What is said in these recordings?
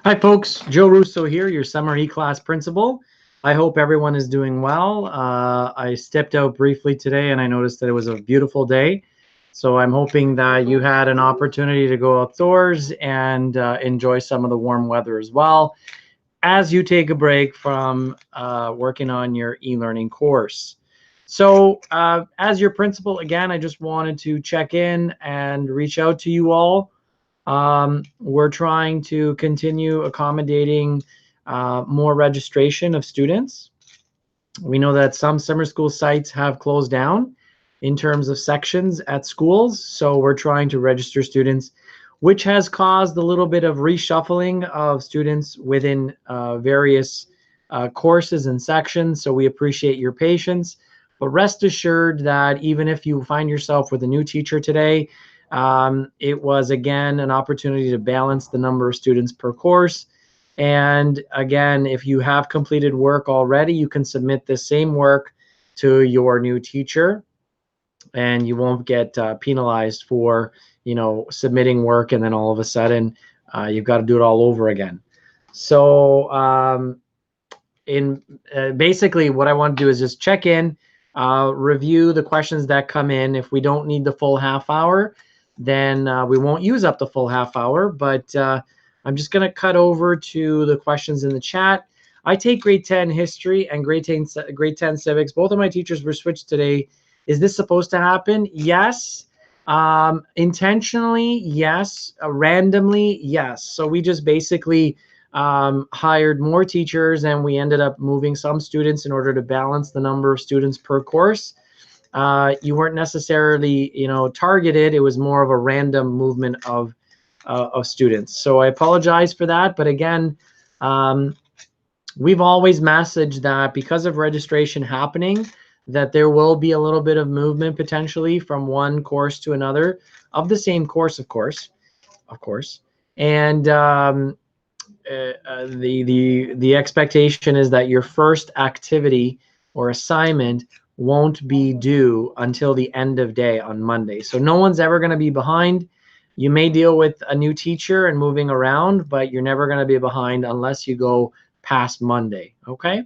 Hi folks, Joe Russo here, your summer eClass principal. I hope everyone is doing well. I stepped out briefly today and I noticed that it was a beautiful day. So I'm hoping that you had an opportunity to go outdoors and enjoy some of the warm weather as well as you take a break from working on your e-learning course. So as your principal, again, I just wanted to check in and reach out to you all. We're trying to continue accommodating more registration of students. We know that some summer school sites have closed down in terms of sections at schools, so we're trying to register students, which has caused a little bit of reshuffling of students within various courses and sections, so we appreciate your patience. But rest assured that even if you find yourself with a new teacher today, it was, again, an opportunity to balance the number of students per course. And again, if you have completed work already, you can submit the same work to your new teacher and you won't get penalized for, submitting work and then all of a sudden you've got to do it all over again. So basically what I want to do is just check in, review the questions that come in. If we don't need the full half hour, then we won't use up the full half hour, but I'm just going to cut over to the questions in the chat. I take grade 10 history and grade 10 civics. Both of my teachers were switched today. Is this supposed to happen? Yes. Intentionally, yes. Randomly, yes. So we just basically hired more teachers and we ended up moving some students in order to balance the number of students per course. You weren't necessarily, targeted. It was more of a random movement of students. So I apologize for that. But again, we've always messaged that because of registration happening, that there will be a little bit of movement potentially from one course to another of the same course, of course. And the expectation is that your first activity or assignment won't be due until the end of day on Monday. So no one's ever going to be behind. You may deal with a new teacher and moving around, but you're never going to be behind unless you go past Monday. Okay.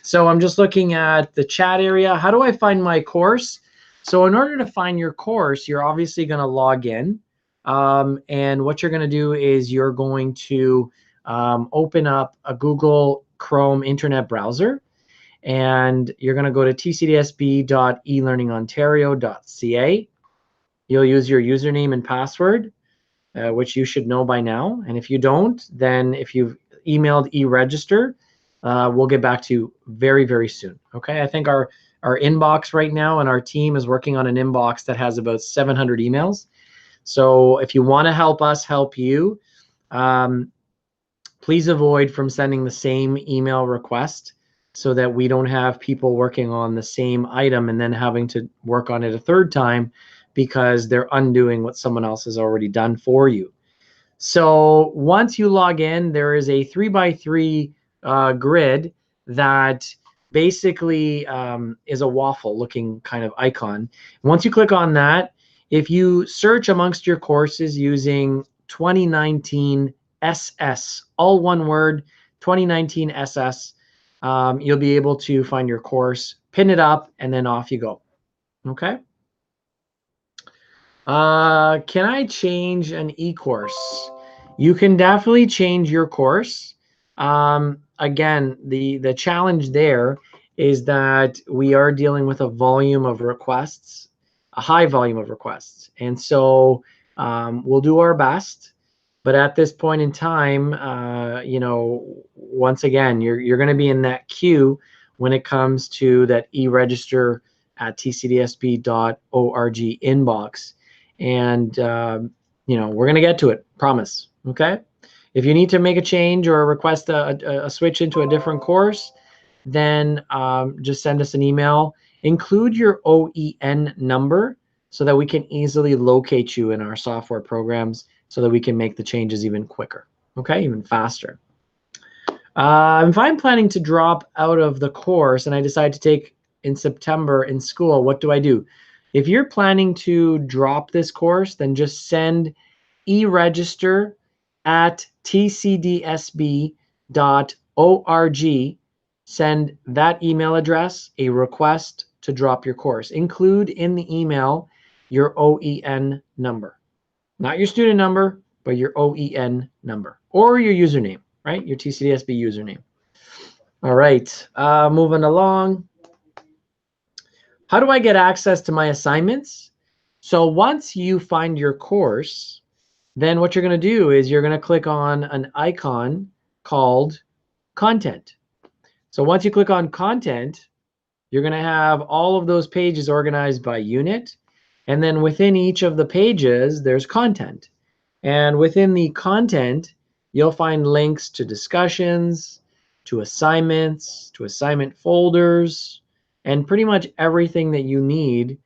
So I'm just looking at the chat area. How do I find my course? So in order to find your course, you're obviously going to log in. And what you're going to do is you're going to open up a Google Chrome internet browser. And you're going to go to tcdsb.elearningontario.ca. You'll use your username and password, which you should know by now. And if you don't, then if you've emailed e-register, we'll get back to you very, very soon. Okay, I think our inbox right now and our team is working on an inbox that has about 700 emails. So if you want to help us help you, please avoid from sending the same email request so that we don't have people working on the same item and then having to work on it a third time because they're undoing what someone else has already done for you. So once you log in, there is a 3x3 grid that basically is a waffle looking kind of icon. Once you click on that, if you search amongst your courses using 2019 SS, all one word, 2019 SS, you'll be able to find your course, pin it up, and then off you go. Okay. Can I change an e-course? You can definitely change your course. Again, the challenge there is that we are dealing with a volume of requests, a high volume of requests. And so we'll do our best. But at this point in time, once again, you're going to be in that queue when it comes to that e-register at tcdsb.org inbox. And, we're going to get to it, promise. Okay. If you need to make a change or request a switch into a different course, then just send us an email. Include your OEN number so that we can easily locate you in our software programs so that we can make the changes even quicker, okay, even faster. If I'm planning to drop out of the course and I decide to take in September in school, what do I do? If you're planning to drop this course, then just send e-register at tcdsb.org. Send that email address a request to drop your course. Include in the email your OEN number. Not your student number, but your OEN number or your username, right? Your TCDSB username. All right, moving along. How do I get access to my assignments? So once you find your course, then what you're going to do is you're going to click on an icon called Content. So once you click on Content, you're going to have all of those pages organized by unit. And then within each of the pages, there's content. And within the content, you'll find links to discussions, to assignments, to assignment folders, and pretty much everything that you need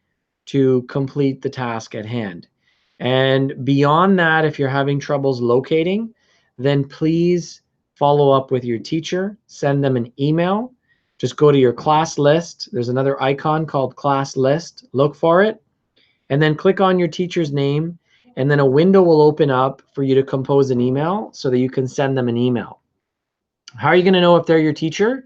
to complete the task at hand. And beyond that, if you're having troubles locating, then please follow up with your teacher, send them an email. Just go to your class list. There's another icon called class list. Look for it, and then click on your teacher's name, and then a window will open up for you to compose an email so that you can send them an email. How are you going to know if they're your teacher?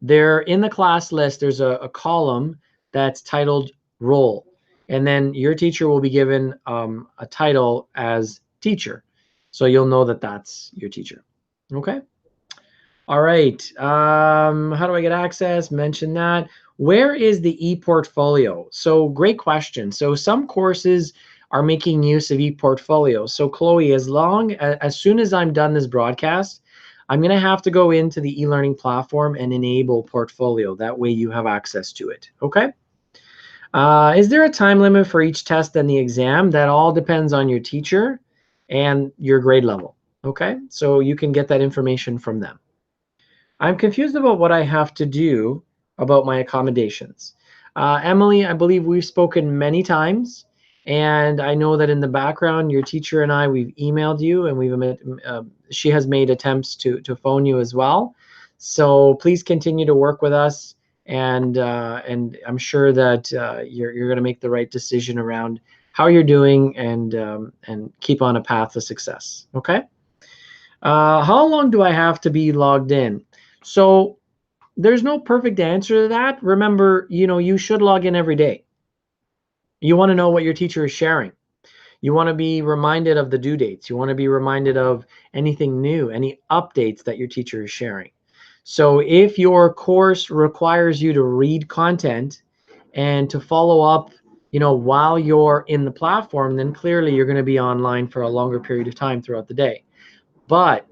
They're in the class list. There's a column that's titled role, and then your teacher will be given a title as teacher, so you'll know that that's your teacher. Okay. All right. How do I get access? Mention that. Where is the ePortfolio? So great question. So some courses are making use of ePortfolio. So Chloe, as soon as I'm done this broadcast, I'm going to have to go into the e-learning platform and enable portfolio. That way you have access to it. Okay. Is there a time limit for each test and the exam? That all depends on your teacher and your grade level. Okay. So you can get that information from them. I'm confused about what I have to do about my accommodations. Emily, I believe we've spoken many times, and I know that in the background, your teacher and I, we've emailed you, and she has made attempts to phone you as well. So please continue to work with us, and I'm sure that you're going to make the right decision around how you're doing, and keep on a path to success. Okay. How long do I have to be logged in? So there's no perfect answer to that. Remember, you should log in every day. You want to know what your teacher is sharing. You want to be reminded of the due dates. You want to be reminded of anything new, any updates that your teacher is sharing. So if your course requires you to read content and to follow up, while you're in the platform, then clearly you're going to be online for a longer period of time throughout the day. But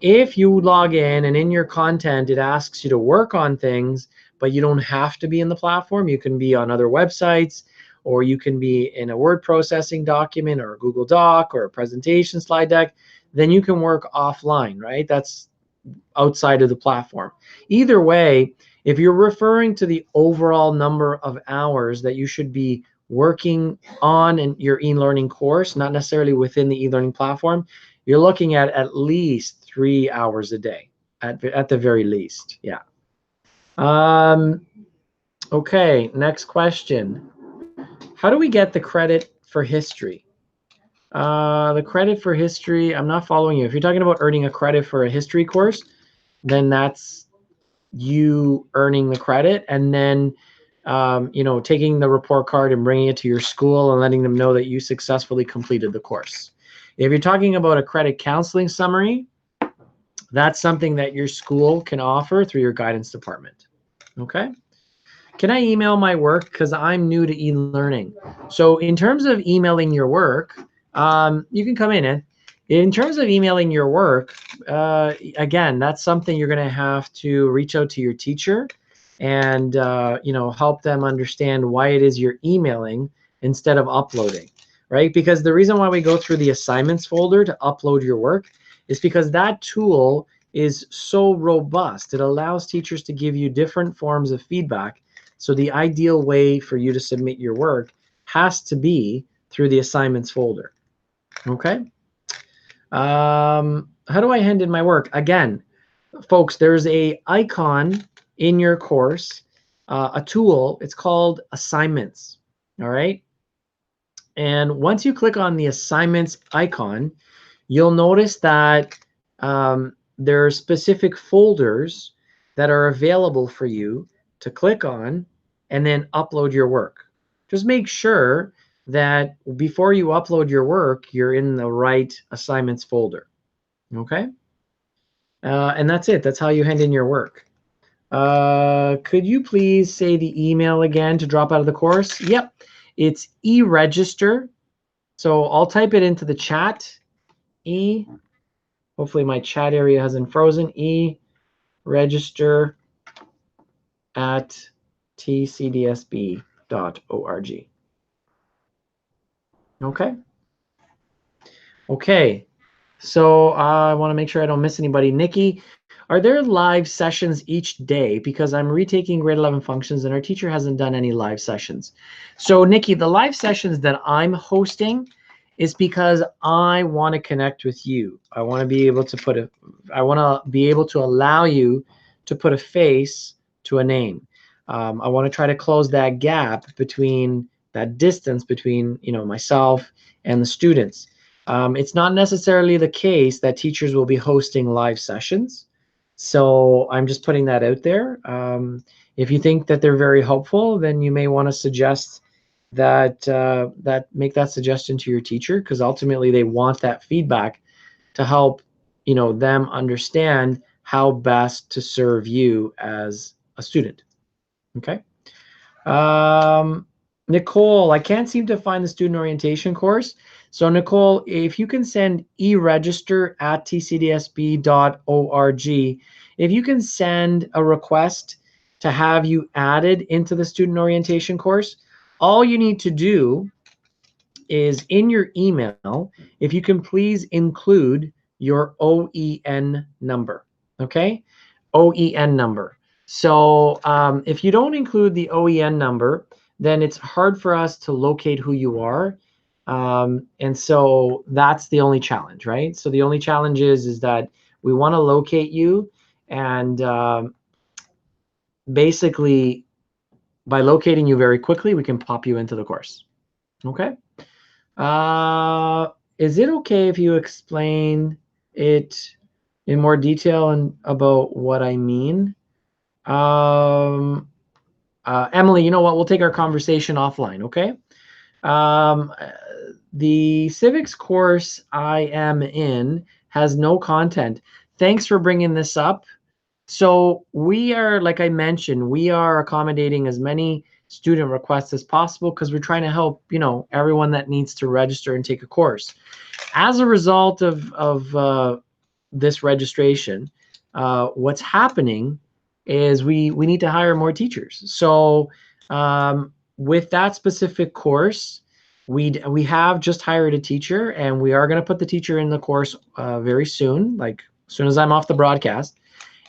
if you log in and in your content, it asks you to work on things, but you don't have to be in the platform. You can be on other websites, or you can be in a word processing document or a Google Doc or a presentation slide deck. Then you can work offline, right? That's outside of the platform. Either way, if you're referring to the overall number of hours that you should be working on in your e-learning course, not necessarily within the e-learning platform, you're looking at least 3 hours a day, at the very least. Yeah. Okay, next question. How do we get the credit for history? The credit for history, I'm not following you. If you're talking about earning a credit for a history course, then that's you earning the credit, and then taking the report card and bringing it to your school and letting them know that you successfully completed the course. If you're talking about a credit counseling summary, that's something that your school can offer through your guidance department. Okay. Can I email my work? Because I'm new to e-learning. So in terms of emailing your work, you can come in. In terms of emailing your work, again, that's something you're going to have to reach out to your teacher and help them understand why it is you're emailing instead of uploading, right? Because the reason why we go through the assignments folder to upload your work is because that tool is so robust. It allows teachers to give you different forms of feedback. So the ideal way for you to submit your work has to be through the assignments folder. Okay. How do I hand in my work? Again, folks, there's a icon in your course, a tool. It's called assignments. All right. And once you click on the assignments icon, you'll notice that there are specific folders that are available for you to click on and then upload your work. Just make sure that before you upload your work, you're in the right assignments folder. Okay? And that's it. That's how you hand in your work. Could you please say the email again to drop out of the course? Yep, it's e-register. So I'll type it into the chat. Hopefully my chat area hasn't frozen. E-register at tcdsb.org. Okay. Okay. So I want to make sure I don't miss anybody. Nikki, are there live sessions each day? Because I'm retaking grade 11 functions and our teacher hasn't done any live sessions. So Nikki, the live sessions that I'm hosting is because I want to connect with you. I want to be able to allow you to put a face to a name. I want to try to close that gap between that distance between myself and the students. It's not necessarily the case that teachers will be hosting live sessions. So I'm just putting that out there. If you think that they're very helpful, then you may want to suggest that make that suggestion to your teacher, because ultimately they want that feedback to help them understand how best to serve you as a student. Okay. Nicole, I can't seem to find the student orientation course. So Nicole, if you can send e-register at tcdsb.org, if you can send a request to have you added into the student orientation course, all you need to do is in your email, if you can please include your OEN number, okay? OEN number. So if you don't include the OEN number, then it's hard for us to locate who you are. And so that's the only challenge, right? So the only challenge is that we want to locate you, and basically by locating you very quickly, we can pop you into the course. Okay. Is it okay if you explain it in more detail and about what I mean? Emily, you know what? We'll take our conversation offline, okay? The civics course I am in has no content. Thanks for bringing this up. So we are, like I mentioned, we are accommodating as many student requests as possible because we're trying to help, everyone that needs to register and take a course. As a result of this registration, what's happening is we need to hire more teachers. So with that specific course, we have just hired a teacher, and we are going to put the teacher in the course very soon, like as soon as I'm off the broadcast,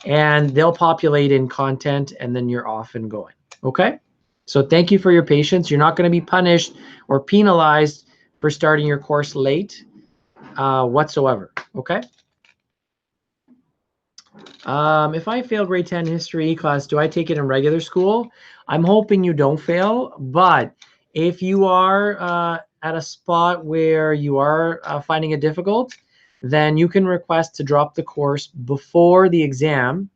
and they'll populate in content, and then you're off and going. Okay? So thank you for your patience. You're not going to be punished or penalized for starting your course late whatsoever. Okay? If I fail grade 10 history class, do I take it in regular school? I'm hoping you don't fail, but if you are at a spot where you are finding it difficult, then you can request to drop the course before the exam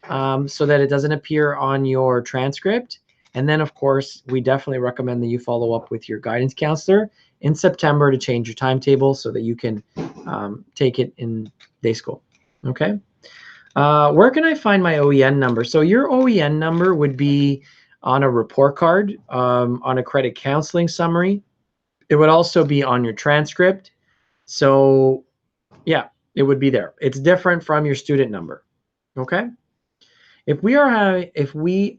so that it doesn't appear on your transcript. And then, of course, we definitely recommend that you follow up with your guidance counselor in September to change your timetable so that you can take it in day school. Okay? Where can I find my OEN number? So your OEN number would be on a report card, on a credit counseling summary. It would also be on your transcript. So yeah, it would be there. It's different from your student number. Okay. If we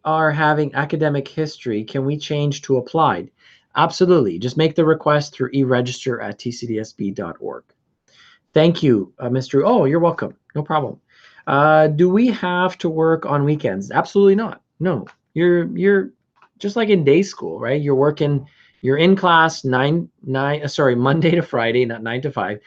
are having academic history, can we change to applied? Absolutely. Just make the request through e-register at tcdsb.org. Thank you, Mr. Oh, you're welcome. No problem. Do we have to work on weekends? Absolutely not. No, you're just like in day school, right? You're in class Monday to Friday, not 9 to 5,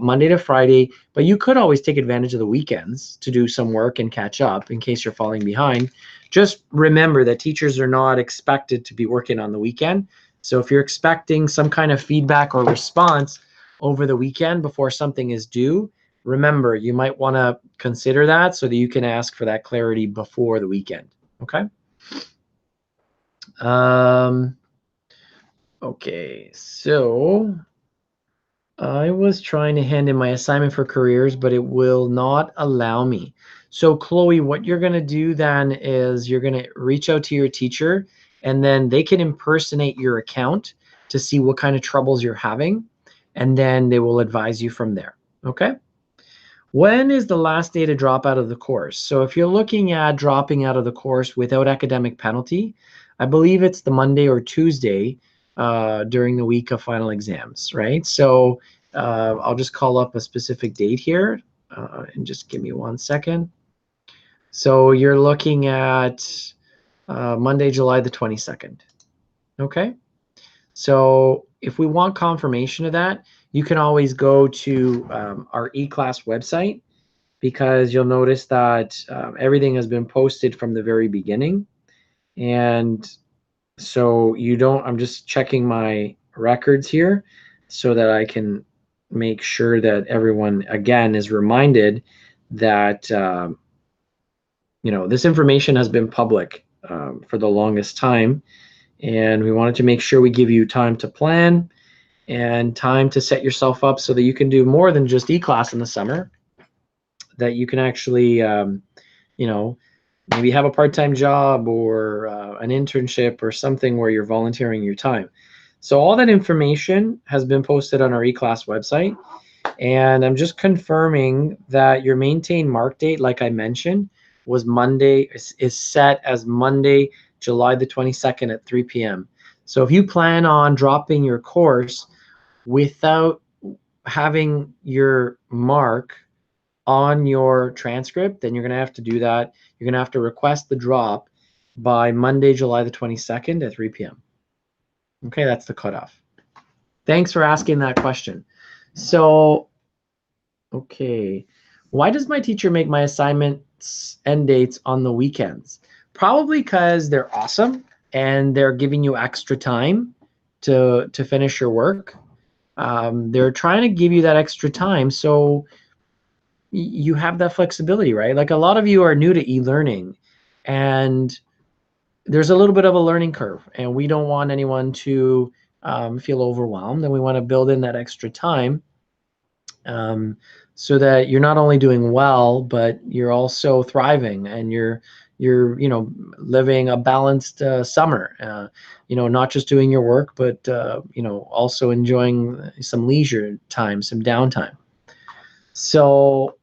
Monday to Friday, but you could always take advantage of the weekends to do some work and catch up in case you're falling behind. Just remember that teachers are not expected to be working on the weekend. So if you're expecting some kind of feedback or response over the weekend before something is due, remember, you might want to consider that so that you can ask for that clarity before the weekend. Okay. Okay, so I was trying to hand in my assignment for careers, but it will not allow me. So Chloe, what you're going to do then is you're going to reach out to your teacher, and then they can impersonate your account to see what kind of troubles you're having, and then they will advise you from there. Okay. When is the last day to drop out of the course? So if you're looking at dropping out of the course without academic penalty, I believe it's the Monday or Tuesday during the week of final exams, right? So I'll just call up a specific date here and just give me 1 second. So you're looking at Monday, July the 22nd. Okay. So if we want confirmation of that, you can always go to our eClass website, because you'll notice that everything has been posted from the very beginning. And so you don't, I'm just checking my records here so that I can make sure that everyone, again, is reminded that, this information has been public for the longest time. And we wanted to make sure we give you time to plan and time to set yourself up so that you can do more than just eClass in the summer, that you can actually, maybe have a part-time job or an internship or something where you're volunteering your time. So all that information has been posted on our eClass website. And I'm just confirming that your maintained mark date, like I mentioned, was Monday, is set as Monday, July the 22nd at 3 p.m. So if you plan on dropping your course without having your mark on your transcript, then you're going to have to do that. You're going to have to request the drop by Monday, July the 22nd at 3 p.m. Okay, that's the cutoff. Thanks for asking that question. So, okay, why does my teacher make my assignments end dates on the weekends? Probably because they're awesome and they're giving you extra time to finish your work. They're trying to give you that extra time so you have that flexibility, right? Like a lot of you are new to e-learning and there's a little bit of a learning curve, and we don't want anyone to feel overwhelmed, and we want to build in that extra time so that you're not only doing well, but you're also thriving and you're living a balanced summer, not just doing your work, but also enjoying some leisure time, some downtime. So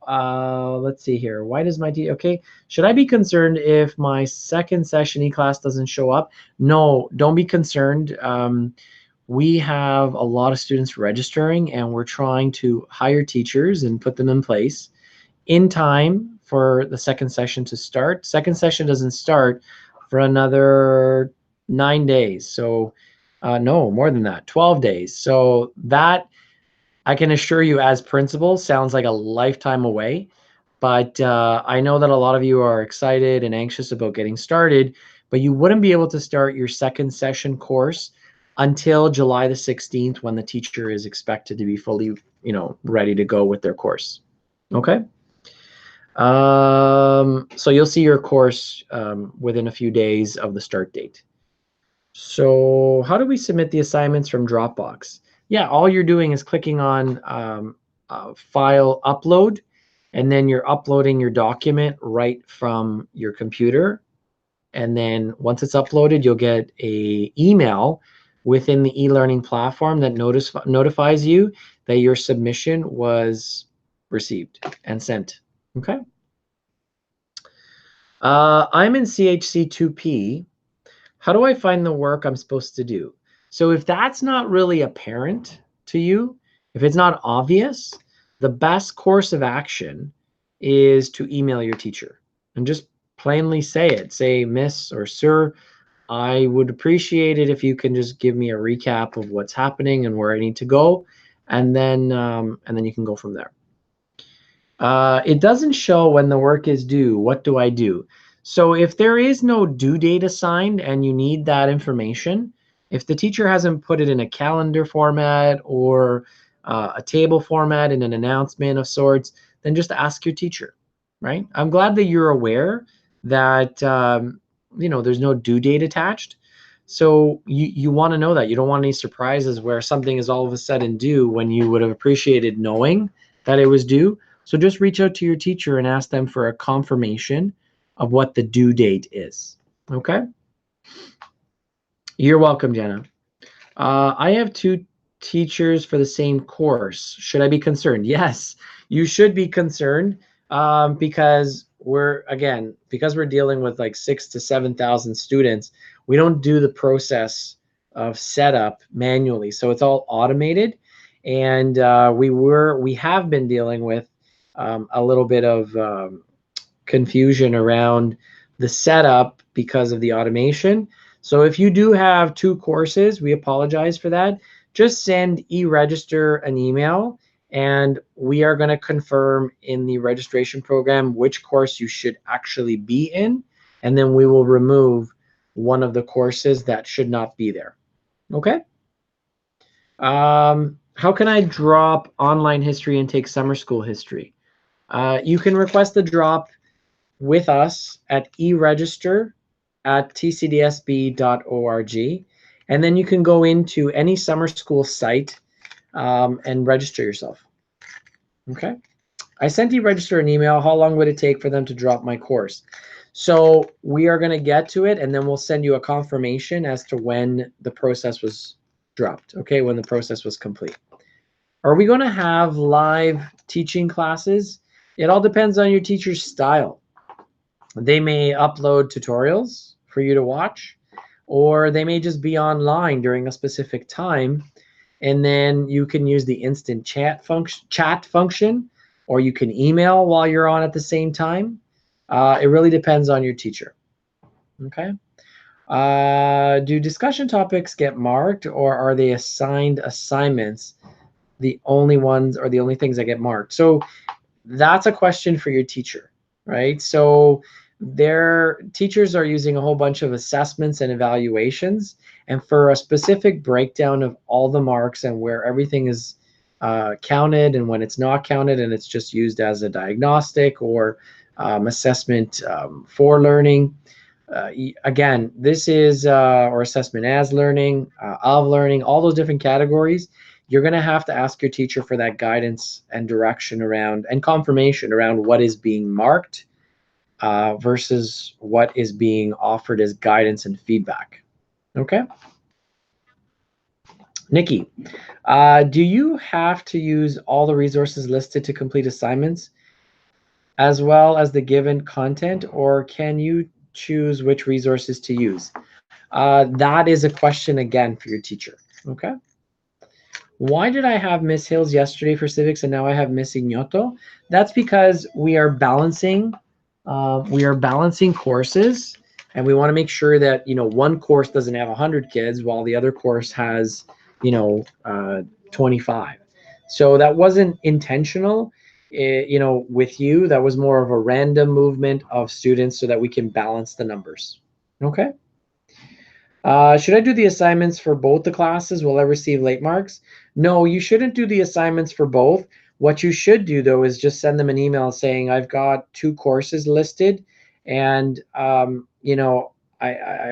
let's see here. Why does my okay, should I be concerned if my second session eClass doesn't show up? No, don't be concerned. We have a lot of students registering, and we're trying to hire teachers and put them in place in time for the second session to start. Second session doesn't start for another 9 days. So no, more than that, 12 days. So that, I can assure you as principal, sounds like a lifetime away, but I know that a lot of you are excited and anxious about getting started, but you wouldn't be able to start your second session course until July the 16th, when the teacher is expected to be fully, ready to go with their course. Okay. So you'll see your course within a few days of the start date. So how do we submit the assignments from Dropbox? Yeah, all you're doing is clicking on file upload, and then you're uploading your document right from your computer. And then once it's uploaded, you'll get an email within the e-learning platform that notifies you that your submission was received and sent. Okay. I'm in CHC 2P. How do I find the work I'm supposed to do? So if that's not really apparent to you, if it's not obvious, the best course of action is to email your teacher and just plainly say it. Say, Miss or Sir, I would appreciate it if you can just give me a recap of what's happening and where I need to go, and then you can go from there. It doesn't show when the work is due. What do I do? So if there is no due date assigned and you need that information, if the teacher hasn't put it in a calendar format or a table format and an announcement of sorts, then just ask your teacher, right? I'm glad that you're aware that there's no due date attached. So you want to know that. You don't want any surprises where something is all of a sudden due when you would have appreciated knowing that it was due. So just reach out to your teacher and ask them for a confirmation of what the due date is. Okay? You're welcome, Jenna. I have 2 teachers for the same course. Should I be concerned? Yes, you should be concerned, because we're dealing with like 6,000 to 7,000 students. We don't do the process of setup manually, so it's all automated. And we have been dealing with a little bit of confusion around the setup because of the automation. So if you do have 2 courses, we apologize for that. Just send e-register an email, and we are going to confirm in the registration program which course you should actually be in, and then we will remove one of the courses that should not be there. Okay? How can I drop online history and take summer school history? You can request the drop with us at eregister@tcdsb.org, and then you can go into any summer school site and register yourself. Okay. I sent eRegister an email. How long would it take for them to drop my course? So we are going to get to it, and then we'll send you a confirmation as to when the process was dropped. Okay, when the process was complete. Are we going to have live teaching classes? It all depends on your teacher's style. They may upload tutorials for you to watch, or they may just be online during a specific time, and then you can use the instant chat function, or you can email while you're on at the same time. It really depends on your teacher. Okay. Do discussion topics get marked, or are they assigned assignments the only ones or the only things that get marked? So that's a question for your teacher, right? So their teachers are using a whole bunch of assessments and evaluations, and for a specific breakdown of all the marks and where everything is counted and when it's not counted, and it's just used as a diagnostic or assessment for learning. Again, this is or assessment as learning, of learning, all those different categories. You're going to have to ask your teacher for that guidance and direction around and confirmation around what is being marked versus what is being offered as guidance and feedback. Okay. Nikki, do you have to use all the resources listed to complete assignments as well as the given content, or can you choose which resources to use? That is a question again for your teacher. Okay. Why did I have Miss Hills yesterday for civics and now I have Miss Ignoto? That's because we are balancing courses, and we want to make sure that one course doesn't have 100 kids while the other course has 25. So that wasn't intentional, with you. That was more of a random movement of students so that we can balance the numbers. Okay. Should I do the assignments for both the classes? Will I receive late marks? No, you shouldn't do the assignments for both. What you should do, though, is just send them an email saying, I've got 2 courses listed, and I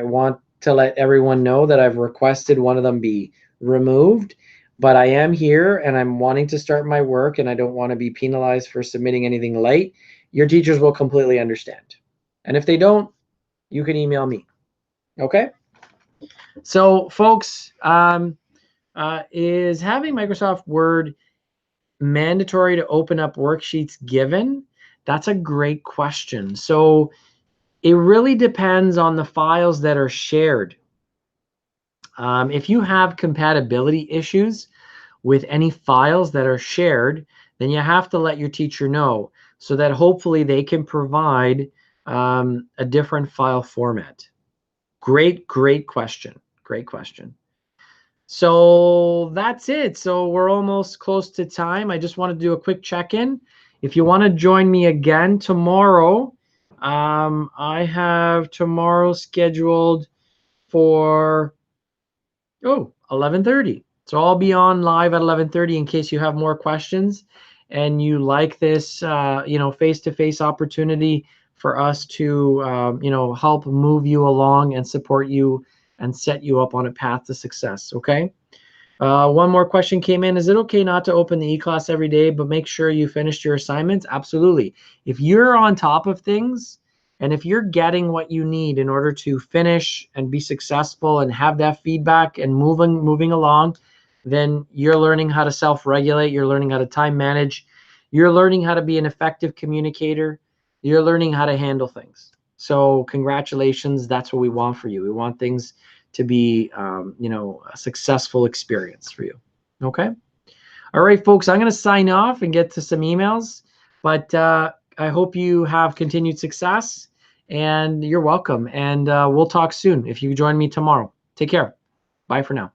want to let everyone know that I've requested one of them be removed, but I am here and I'm wanting to start my work and I don't want to be penalized for submitting anything late. Your teachers will completely understand. And if they don't, you can email me. Okay? So, folks, is having Microsoft Word mandatory to open up worksheets given? That's a great question. So it really depends on the files that are shared. If you have compatibility issues with any files that are shared, then you have to let your teacher know so that hopefully they can provide a different file format. Great question. Great question. So that's it. So we're almost close to time. I just want to do a quick check-in. If you want to join me again tomorrow, I have tomorrow scheduled for 11:30. So I'll be on live at 11:30 in case you have more questions and you like this, face-to-face opportunity for us to, help move you along and support you and set you up on a path to success. Okay. One more question came in. Is it okay not to open the eClass every day, but make sure you finished your assignments? Absolutely. If you're on top of things and if you're getting what you need in order to finish and be successful and have that feedback and moving along, then you're learning how to self-regulate. You're learning how to time manage. You're learning how to be an effective communicator. You're learning how to handle things. So congratulations. That's what we want for you. We want things to be, a successful experience for you. Okay. All right, folks, I'm going to sign off and get to some emails, but I hope you have continued success and you're welcome. And we'll talk soon if you join me tomorrow. Take care. Bye for now.